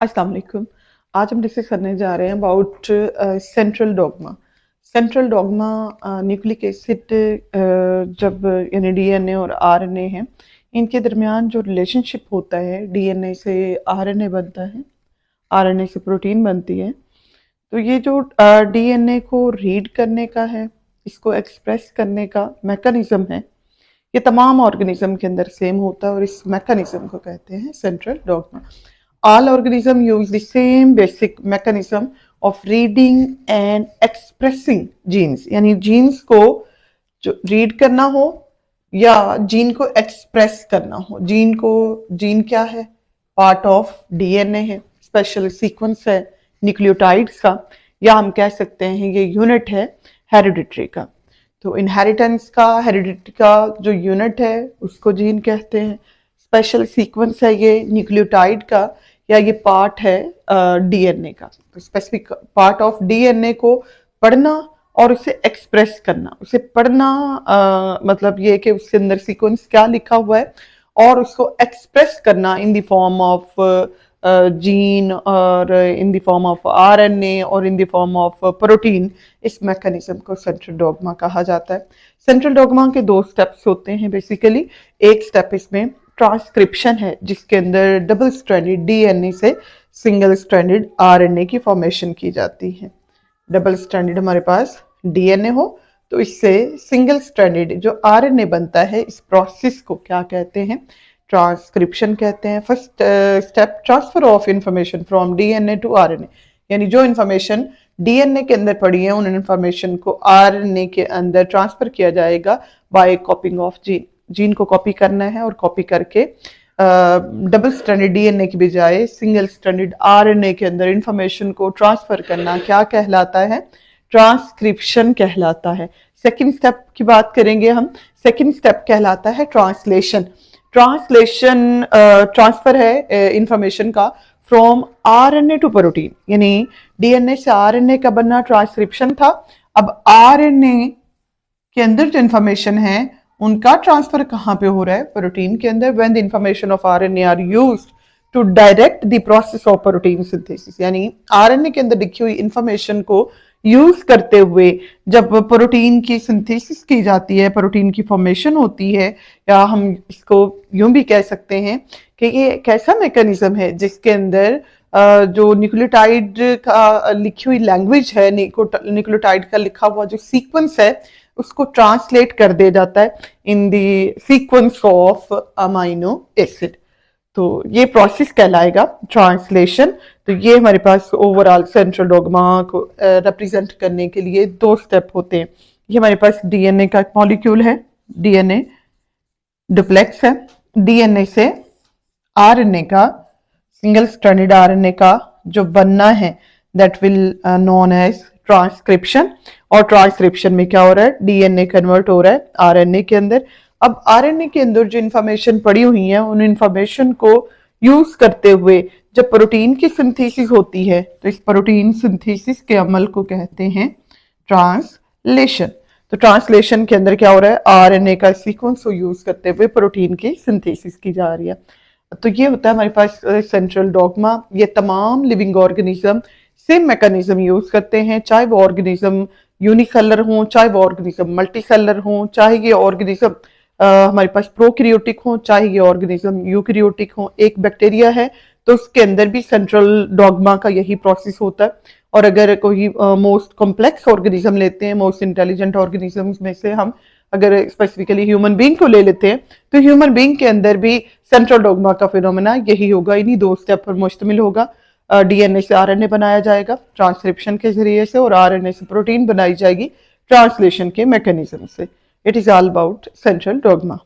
अस्सलाम वालेकुम। आज हम डिस्कस करने जा रहे हैं about central dogma. Central dogma nucleic acid जब यानी डीएनए और आरएनए हैं, इनके दरमियान जो रिलेशनशिप होता है, डीएनए से आरएनए बनता है, आरएनए से प्रोटीन बनती है। तो ये जो डीएनए को रीड करने का है, इसको एक्सप्रेस करने का मैकेनिज्म है, ये तमाम ऑर्गेनिज्म के अंदर सेम होता है और इस मैकेनिज्म को कहते हैं central dogma. All organisms use the same basic mechanism of reading and expressing genes, यानी जीन्स को जो रीड करना हो या जीन को एक्सप्रेस करना हो। जीन क्या है? पार्ट ऑफ डीएनए है, स्पेशल सीक्वेंस है न्यूक्लियोटाइड्स का, या हम कह सकते हैं ये यूनिट है हेरिडिटरी का। तो इनहेरिटेंस का, हेरिडिटरी का जो यूनिट है उसको जीन कहते हैं। स्पेशल सीक्वेंस है ये न्यूक्लियोटाइड का, या ये पार्ट है डीएनए का। तो स्पेसिफिक पार्ट ऑफ डीएनए को पढ़ना और उसे एक्सप्रेस करना। उसे पढ़ना मतलब ये कि उसके अंदर सीक्वेंस क्या लिखा हुआ है, और उसको एक्सप्रेस करना in the form of gene और in the form of RNA और in the form of protein. इस मैकेनिज्म को सेंट्रल डॉगमा कहा जाता है। सेंट्रल डॉगमा के दो स्टेप्स होते हैं बेसिकली। एक स्टेप इसमें ट्रांसक्रिप्शन है, जिसके अंदर डबल स्ट्रैंडेड डीएनए से सिंगल स्ट्रैंडेड आरएनए की फॉर्मेशन की जाती है। डबल स्ट्रैंडेड हमारे पास डीएनए हो तो इससे सिंगल स्ट्रैंडेड जो आरएनए बनता है, इस प्रोसेस को क्या कहते हैं? ट्रांसक्रिप्शन कहते हैं। First step transfer of information from DNA to RNA, यानी जो इंफॉर्मेशन डीएनए के अंदर पड़ी है उन इंफॉर्मेशन को आरएनए के अंदर ट्रांसफर किया जाएगा by copying of gene. Gene को कॉपी करना है और कॉपी करके डबल स्ट्रैंडेड डीएनए की बजाय सिंगल स्ट्रैंडेड आरएनए के अंदर इंफॉर्मेशन को ट्रांसफर करना क्या कहलाता है? ट्रांसक्रिप्शन कहलाता है। सेकंड स्टेप की बात करेंगे हम। सेकंड स्टेप कहलाता है ट्रांसलेशन। ट्रांसफर है इंफॉर्मेशन का फ्रॉम आरएनए टू प्रोटीन, यानी डीएनए से आरएनए का बनना ट्रांसक्रिप्शन था। अब आरएनए के अंदर जो इंफॉर्मेशन है उनका ट्रांसफर कहाँ पे हो रहा है? प्रोटीन के अंदर। When the information of RNA are used to direct the process of protein synthesis, यानी आरएनए के अंदर लिखी हुई इंफॉर्मेशन को यूज करते हुए जब प्रोटीन की सिंथेसिस की जाती है, प्रोटीन की फॉर्मेशन होती है, या हम इसको यूं भी कह सकते हैं कि ये एक ऐसा मैकेनिज्म है जिसके अंदर जो न्यूक्लियोटाइड का लिखी हुई लैंग्वेज है, न्यूक्लियोटाइड का लिखा हुआ जो सीक्वेंस है, उसको ट्रांसलेट कर दिया जाता है in the sequence of amino acid. तो ये प्रोसेस कहलाएगा ट्रांसलेशन। तो ये हमारे पास ओवरऑल सेंट्रल डॉगमा को रिप्रेजेंट करने के लिए दो स्टेप होते हैं। ये हमारे पास डीएनए का एक मॉलिक्यूल है, डीएनए डुप्लेक्स है। डीएनए से आरएनए का, सिंगल स्ट्रैंडेड आरएनए का जो बनना है, that will known as transcription. और ट्रांसक्रिप्शन में क्या हो रहा है? डीएनए कन्वर्ट हो रहा है आरएनए के अंदर। अब आरएनए के अंदर जो इंफॉर्मेशन पड़ी हुई है उन इंफॉर्मेशन को यूज करते हुए जब प्रोटीन की सिंथेसिस होती है, तो इस प्रोटीन सिंथेसिस के अमल को कहते हैं ट्रांसलेशन। तो ट्रांसलेशन के अंदर क्या हो रहा है? आरएनए का सीक्वेंस को यूज करते हुए प्रोटीन की सिंथेसिस की जा रही है। तो ये होता है हमारे पास सेंट्रल डॉगमा। ये तमाम living organism same mechanism use करते हैं, चाहे वो ऑर्गेनिज्म यूनिसेलर हो, चाहे वो ऑर्गेनिज्म मल्टीसेलर हो, चाहे ये ऑर्गेनिज्म हमारे पास प्रोकैरियोटिक हो, चाहे ये ऑर्गेनिज्म यूकैरियोटिक हो। एक बैक्टीरिया है तो उसके अंदर भी सेंट्रल डॉगमा का यही प्रोसेस होता है। और अगर कोई मोस्ट कॉम्प्लेक्स ऑर्गेनिज्म लेते हैं, मोस्ट इंटेलिजेंट ऑर्गेनिजम्स में से हम अगर स्पेसिफिकली ह्यूमन बीइंग को ले लेते हैं, तो ह्यूमन बीइंग के अंदर भी सेंट्रल डॉगमा का फिनोमेना यही होगा, इन्हीं दो स्टेप पर मुश्तमिल होगा। डीएनए से आरएनए बनाया जाएगा ट्रांसक्रिप्शन के जरिए से, और आरएनए से प्रोटीन बनाई जाएगी ट्रांसलेशन के मैकेनिज्म से। It is all about central dogma.